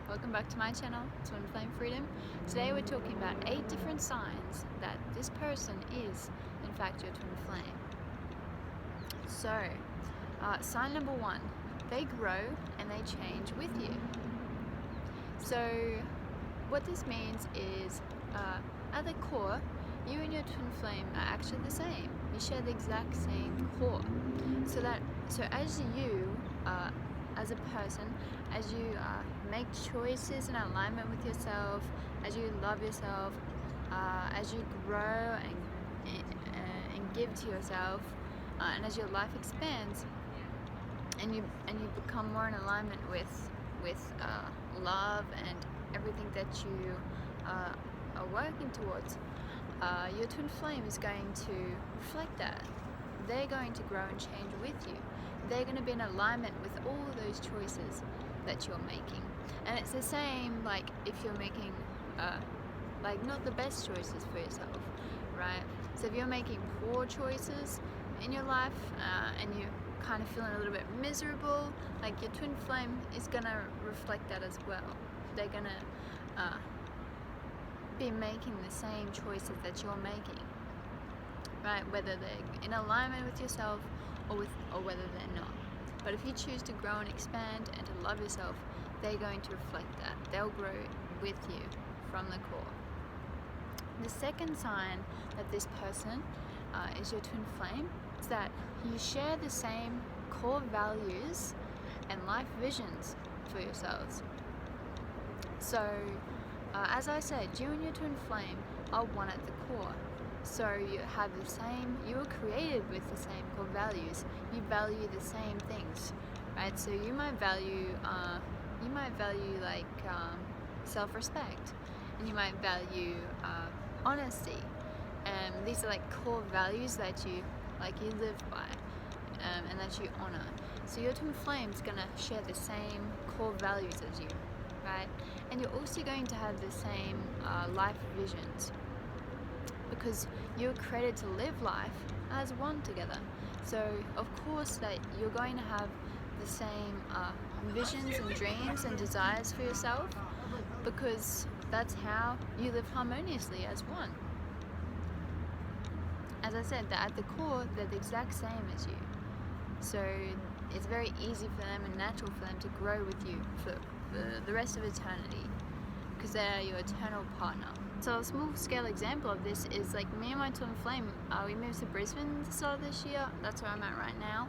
welcome back to my channel, Twin Flame Freedom. Today we're talking about 8 different signs that this person is in fact your twin flame. So, sign number 1, they grow and they change with you. So, what this means is, at the core, you and your twin flame are actually the same. You share the exact same core. So as you, as a person, as you make choices in alignment with yourself, as you love yourself, as you grow and give to yourself, and as your life expands, and you become more in alignment with love and everything that you are working towards, your twin flame is going to reflect that. They're going to grow and change with you. They're going to be in alignment with all those choices that you're making. And it's the same like if you're making like not the best choices for yourself, right? So if you're making poor choices in your life and you're kind of feeling a little bit miserable, like your twin flame is going to reflect that as well. They're going to be making the same choices that you're making, right? Whether they're in alignment with yourself or whether they're not. But if you choose to grow and expand and to love yourself, they're going to reflect that. They'll grow with you from the core. The second sign that this person is your twin flame is that you share the same core values and life visions for yourselves. So, as I said, you and your twin flame are one at the core. So you have the same, you were created with the same core values. You value the same things, right? So you might value like self-respect, and you might value honesty. And these are like core values that you live by, and that you honor. So your twin flame is gonna share the same core values as you, right? And you're also going to have the same life visions, because you're created to live life as one together. So of course that you're going to have the same visions and dreams and desires for yourself, because that's how you live harmoniously as one. As I said, that at the core they're the exact same as you. So it's very easy for them and natural for them to grow with you for the rest of eternity, because they're your eternal partner. So a small scale example of this is like me and my twin flame, we moved to Brisbane at the start of this year. That's where I'm at right now.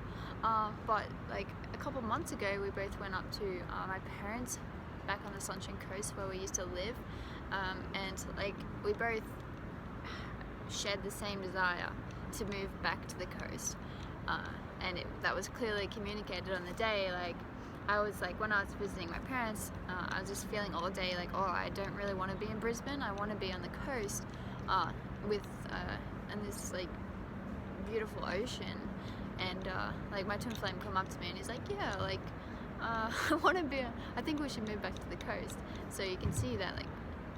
But like a couple months ago, we both went up to my parents back on the Sunshine Coast where we used to live, and like we both shared the same desire to move back to the coast, and that was clearly communicated on the day. Like I was like, when I was visiting my parents, I was just feeling all day like, oh, I don't really want to be in Brisbane. I want to be on the coast with and this like beautiful ocean. And like my twin flame come up to me and he's like, yeah, like I want to be. I think we should move back to the coast. So you can see that like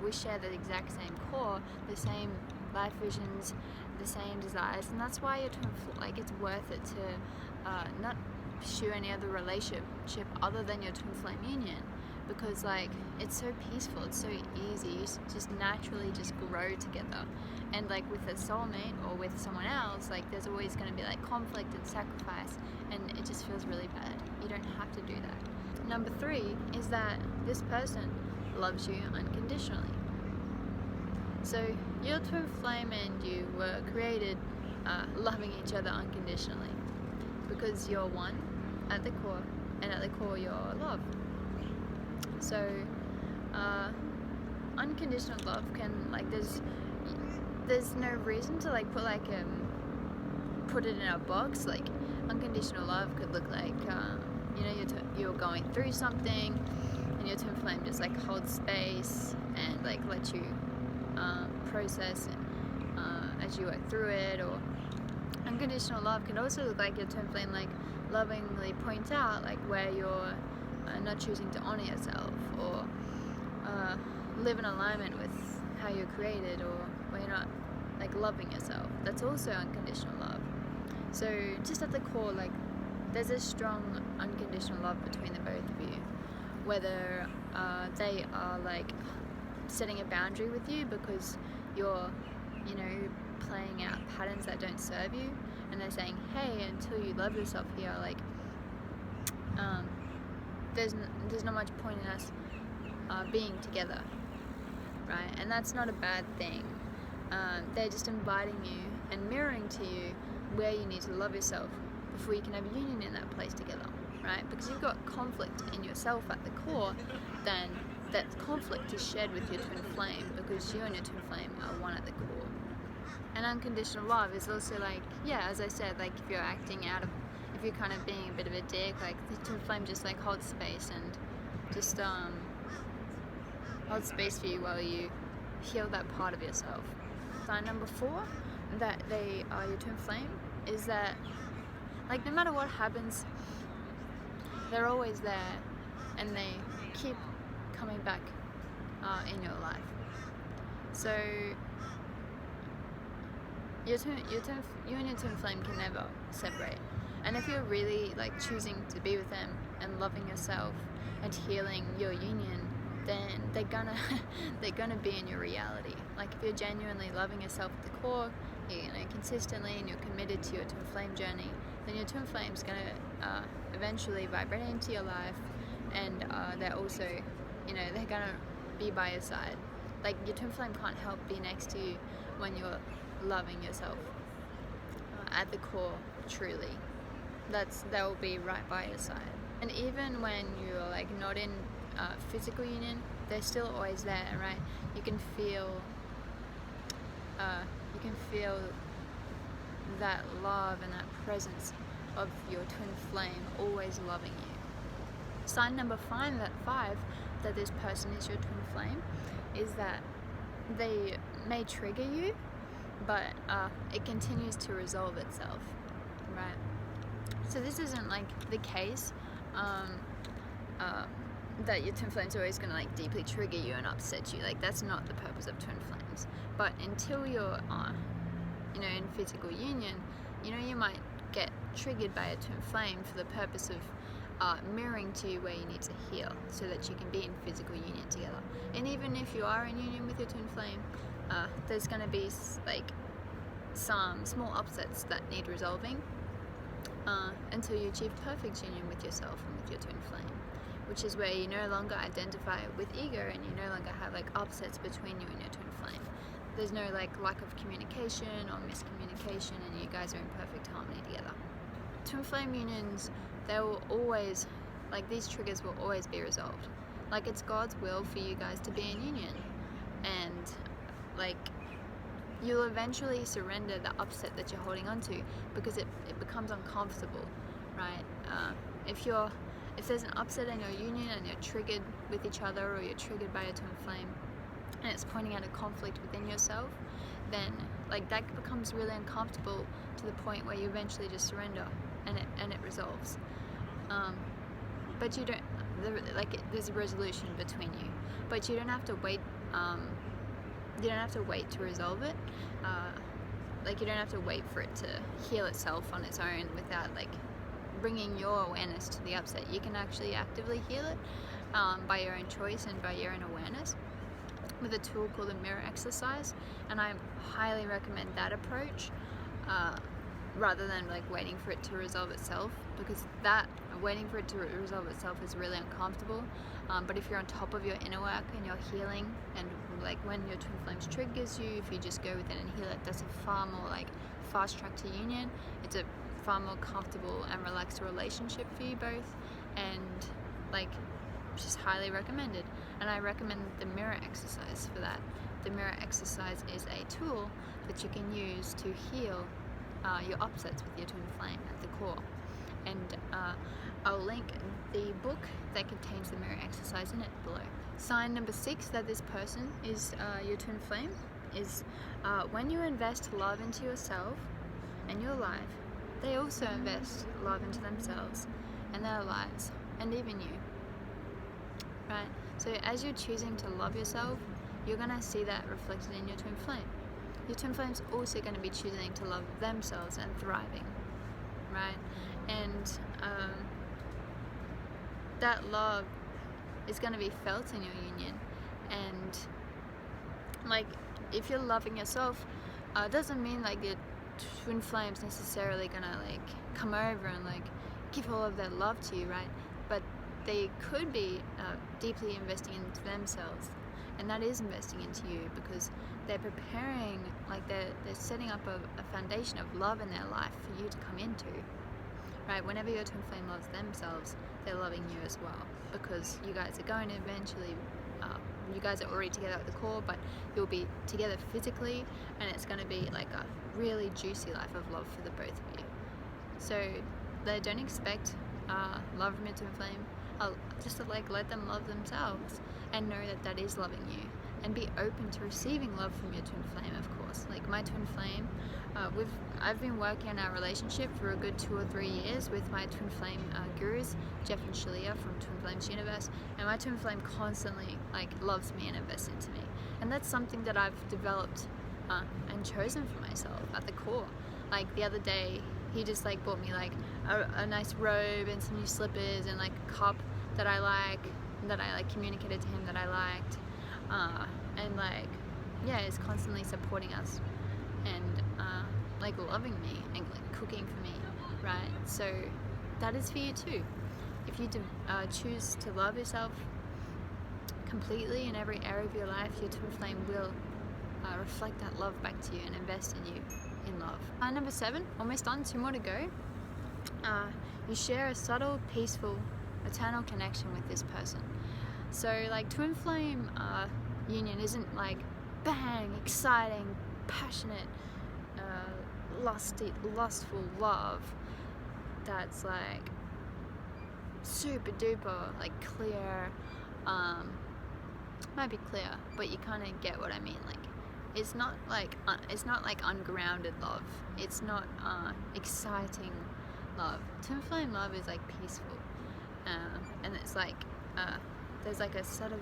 we share the exact same core, the same life visions, the same desires, and that's why your twin like it's worth it to not pursue any other relationship other than your twin flame union, because like it's so peaceful, it's so easy, you just naturally just grow together. And like with a soulmate or with someone else, like there's always going to be like conflict and sacrifice, and it just feels really bad. You don't have to do that. Number 3 is that this person loves you unconditionally. So your twin flame and you were created loving each other unconditionally, because you're one at the core, and at the core you're love. So unconditional love can like there's no reason to like put it in a box. Like unconditional love could look like you're going through something and your twin flame just like holds space and like lets you process as you work through it. Or unconditional love can also look like your twin flame like lovingly points out like where you're not choosing to honor yourself, or live in alignment with how you're created, or where you're not like loving yourself. That's also unconditional love. So just at the core, like there's a strong unconditional love between the both of you. whether they are like setting a boundary with you because you're, you know, playing out patterns that don't serve you, and they're saying, hey, until you love yourself here, like there's not much point in us being together, right? And that's not a bad thing. They're just inviting you and mirroring to you where you need to love yourself before you can have union in that place together, right? Because you've got conflict in yourself at the core, then that conflict is shared with your twin flame, because you and your twin flame are one at the core. And unconditional love is also like, yeah, as I said, like if you're acting out of, if you're kind of being a bit of a dick, like the twin flame just like holds space and just hold space for you while you heal that part of yourself. Sign number 4 that they are your twin flame is that, like, no matter what happens, they're always there and they keep coming back in your life. So you and your twin flame can never separate. And if you're really like choosing to be with them and loving yourself and healing your union, then they're gonna be in your reality. Like if you're genuinely loving yourself at the core, you know, consistently, and you're committed to your twin flame journey, then your twin flame's gonna eventually vibrate into your life, and they're also, you know, they're gonna be by your side. Like your twin flame can't help be next to you when you're loving yourself at the core, truly. They'll be right by your side. And even when you're like not in physical union, they're still always there, right? You can feel that love and that presence of your twin flame always loving you. Sign number 5 that this person is your twin flame is that they may trigger you, but it continues to resolve itself, right? So this isn't like the case that your twin flame's always going to like deeply trigger you and upset you. Like that's not the purpose of twin flames. But until you're you know, in physical union, you know, you might get triggered by a twin flame for the purpose of mirroring to you where you need to heal so that you can be in physical union together. And even if you are in union with your twin flame, there's going to be like some small upsets that need resolving until you achieve perfect union with yourself and with your twin flame, which is where you no longer identify with ego and you no longer have like upsets between you and your twin flame. There's no like lack of communication or miscommunication, and you guys are in perfect harmony together. Twin flame unions, they will always, like these triggers will always be resolved. Like it's God's will for you guys to be in union, and like you'll eventually surrender the upset that you're holding on to because it becomes uncomfortable, right? If there's an upset in your union and you're triggered with each other, or you're triggered by a twin flame, and it's pointing out a conflict within yourself, then like that becomes really uncomfortable to the point where you eventually just surrender and it resolves. But you don't there's a resolution between you, but you don't have to wait. You don't have to wait to resolve it. Like you don't have to wait for it to heal itself on its own without like bringing your awareness to the upset. You can actually actively heal it by your own choice and by your own awareness with a tool called the mirror exercise, and I highly recommend that approach rather than like waiting for it to resolve itself, because that waiting for it to resolve itself is really uncomfortable. But if you're on top of your inner work and you're healing, and like when your twin flames triggers you, if you just go with it and heal it, that's a far more like fast track to union. It's a far more comfortable and relaxed relationship for you both, and like just highly recommended. And I recommend the mirror exercise for that. The mirror exercise is a tool that you can use to heal your upsets with your twin flame at the core. And I'll link the book that contains the mirror exercise in it below. Sign number 6 that this person is your twin flame is when you invest love into yourself and your life, they also invest love into themselves and their lives, and even you. Right? So as you're choosing to love yourself, you're going to see that reflected in your twin flame. Your twin flame's also going to be choosing to love themselves and thriving, right? And that love is going to be felt in your union. And like, if you're loving yourself, doesn't mean like your twin flames necessarily gonna like come over and like give all of their love to you, right? But they could be deeply investing into themselves, and that is investing into you, because they're preparing, like they're setting up a foundation of love in their life for you to come into, right? Whenever your twin flame loves themselves, they're loving you as well, because you guys are going to eventually, you guys are already together at the core, but you'll be together physically, and it's going to be like a really juicy life of love for the both of you. So they don't expect love from your twin flame. Just to like let them love themselves and know that that is loving you, and be open to receiving love from your twin flame, of course. Like my twin flame, I've been working on our relationship for a good 2 or 3 years with my twin flame gurus, Jeff and Shalia from Twin Flames Universe, and my twin flame constantly like loves me and invests into me, and that's something that I've developed and chosen for myself at the core. Like the other day, he just like bought me like a nice robe and some new slippers and like a cup that I like communicated to him that I liked, and like yeah, is constantly supporting us and like loving me and like cooking for me, right? So that is for you too. If you choose to love yourself completely in every area of your life, your twin flame will reflect that love back to you and invest in you in love. Number 7, almost done, 2 more to go. You share a subtle, peaceful, eternal connection with this person. So like twin flame union isn't like bang, exciting, passionate, lustful love that's like super duper like clear. Might be clear, but you kind of get what I mean. Like it's not like ungrounded love. It's not exciting love. Twin flame love is like peaceful, and it's like there's like a subtle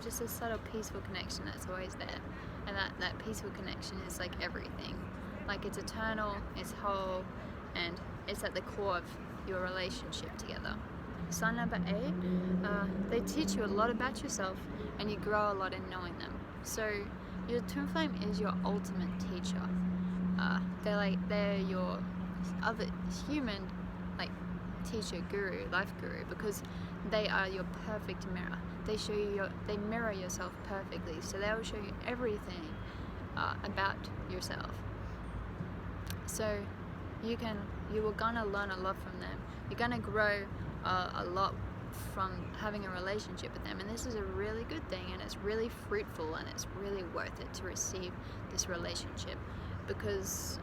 peaceful connection that's always there, and that peaceful connection is like everything. Like it's eternal, it's whole, and it's at the core of your relationship together. Sign number 8, they teach you a lot about yourself, and you grow a lot in knowing them. So your twin flame is your ultimate teacher. They're your other human like teacher, guru, life guru, because they are your perfect mirror. They mirror yourself perfectly, so they will show you everything about yourself. So you're gonna learn a lot from them. You're gonna grow a lot from having a relationship with them, and this is a really good thing, and it's really fruitful, and it's really worth it to receive this relationship, because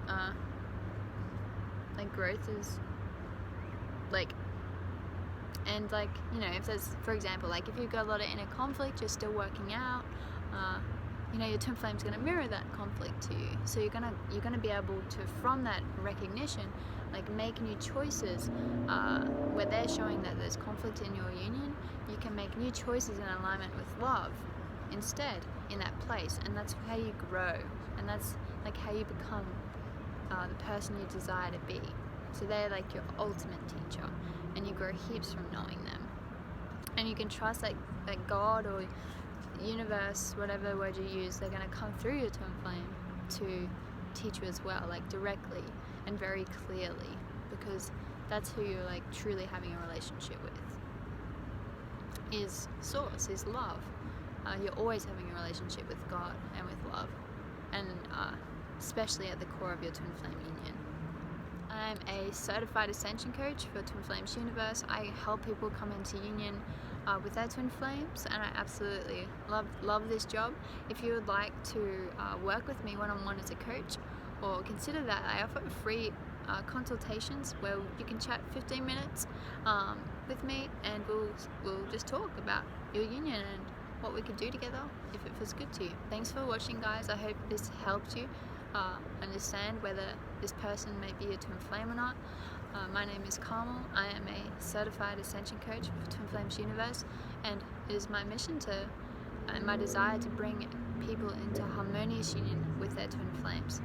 like growth is like, and like, you know, if there's, for example, like if you've got a lot of inner conflict, you're still working out, you know, your twin flame's going to mirror that conflict to you. So you're gonna be able to, from that recognition, like make new choices where they're showing that there's conflict in your union. You can make new choices in alignment with love instead in that place, and that's how you grow, and that's like how you become the person you desire to be. So they're like your ultimate teacher, and you grow heaps from knowing them. And you can trust that God or universe, whatever word you use, they're going to come through your twin flame to teach you as well, like directly and very clearly, because that's who you're like truly having a relationship with. Is source, is love. You're always having a relationship with God and with love, and especially at the core of your twin flame union. I'm a certified ascension coach for Twin Flames Universe. I help people come into union with their twin flames, and I absolutely love this job. If you would like to work with me one-on-one as a coach, or consider that, I offer free consultations where you can chat 15 minutes with me, and we'll just talk about your union and what we could do together if it feels good to you. Thanks for watching, guys. I hope this helped you understand whether this person may be a twin flame or not. My name is Carmel. I am a certified ascension coach for Twin Flames Universe, and it is my mission and my desire to bring people into harmonious union with their twin flames.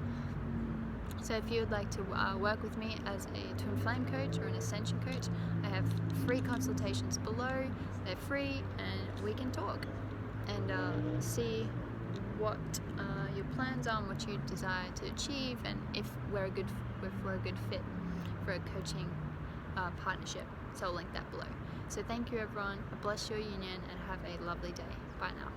So if you would like to work with me as a twin flame coach or an ascension coach, I have free consultations below. They're free, and we can talk and see what your plans are and what you desire to achieve, and if we're a good fit for a coaching partnership. So I'll link that below. So thank you everyone. I bless your union and have a lovely day. Bye now.